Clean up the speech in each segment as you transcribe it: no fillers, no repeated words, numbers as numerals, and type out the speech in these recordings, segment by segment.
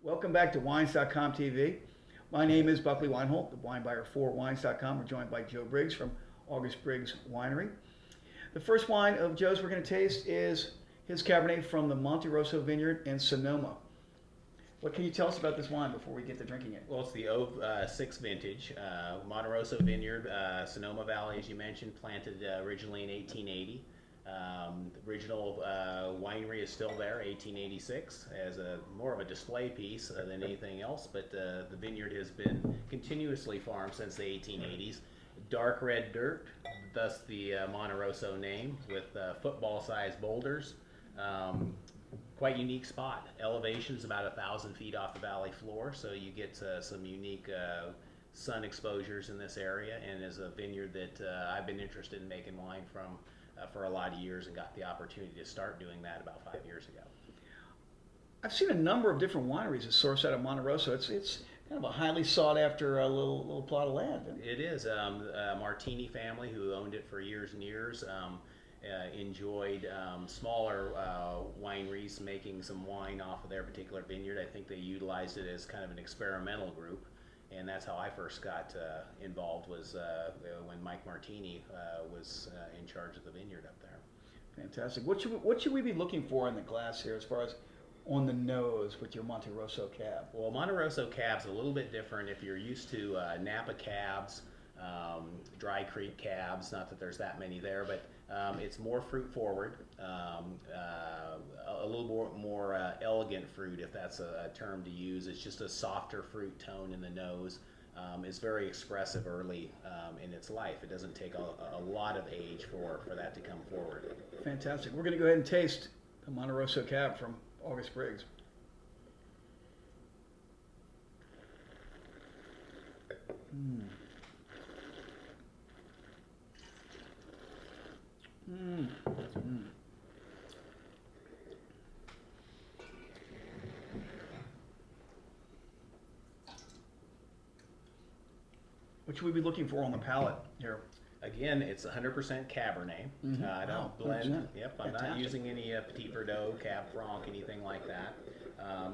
Welcome back to Wines.com TV. My name is Buckley Wineholt, the wine buyer for Wines.com. We're joined by Joe Briggs from August Briggs Winery. The first wine of Joe's we're going to taste is his Cabernet from the Monte Rosso Vineyard in Sonoma. What can you tell us about this wine before we get to drinking it? Well, it's the 06 vintage, Monte Rosso Vineyard, Sonoma Valley, as you mentioned, planted originally in 1880. The original winery is still there, 1886, as more of a display piece than anything else, but the vineyard has been continuously farmed since the 1880s. Dark red dirt, thus the Monte Rosso name, with football-sized boulders. Quite unique spot. Elevation's about 1,000 feet off the valley floor, so you get some unique sun exposures in this area, and is a vineyard that I've been interested in making wine from for a lot of years, and got the opportunity to start doing that about 5 years ago. I've seen a number of different wineries that source out of Monte Rosso. It's kind of a highly sought after little plot of land. It is. Martini family, who owned it for years and years, enjoyed smaller wineries making some wine off of their particular vineyard. I think they utilized it as kind of an experimental group, and that's how I first got involved, was when Mike Martini was in charge of the vineyard up there. Fantastic. What should we be looking for in the glass here as far as on the nose with your Monte Rosso cab? Well, Monte Rosso cab's a little bit different. If you're used to Napa cabs, Dry Creek cabs, not that there's that many there, but it's more fruit forward, a little more elegant fruit, if that's a term to use. It's just a softer fruit tone in the nose. It's very expressive early in its life. It doesn't take a lot of age for that to come forward. Fantastic. We're going to go ahead and taste the Monte Rosso cab from August Briggs. Mm. Mm. Mm. What should we be looking for on the palate here? Again, it's 100% Cabernet. Mm-hmm. I don't Wow, blend. 100%. Yep, I'm Fantastic. not using any Petit Verdot, Cab Franc, anything like that.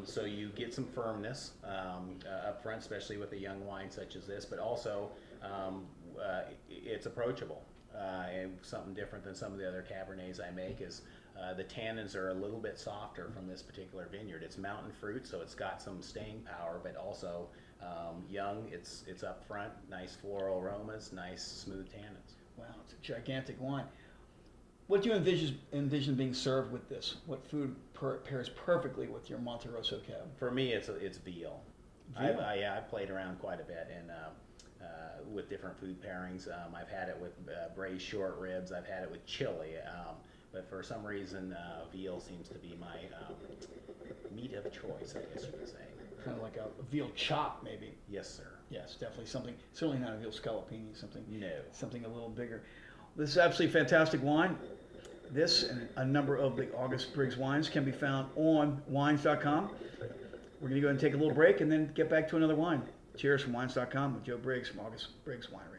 So you get some firmness up front, especially with a young wine such as this, but also it's approachable. And something different than some of the other Cabernets I make is the tannins are a little bit softer from this particular vineyard. It's mountain fruit, so it's got some staying power, but also young. It's up front, nice floral aromas, nice smooth tannins. Wow, it's a gigantic wine. What do you envision being served with this? What food pairs perfectly with your Monte Rosso cab? For me, it's veal. Veal? I've played around quite a bit and with different food pairings. I've had it with braised short ribs. I've had it with chili. But for some reason, veal seems to be my meat of choice, I guess you could say. Kind of like a veal chop, maybe. Yes, sir. Yes, definitely something. Certainly not a veal scallopini. Something a little bigger. This is absolutely fantastic wine. This and a number of the August Briggs wines can be found on Wines.com. We're going to go ahead and take a little break and then get back to another wine. Cheers from Wines.com with Joe Briggs from August Briggs Winery.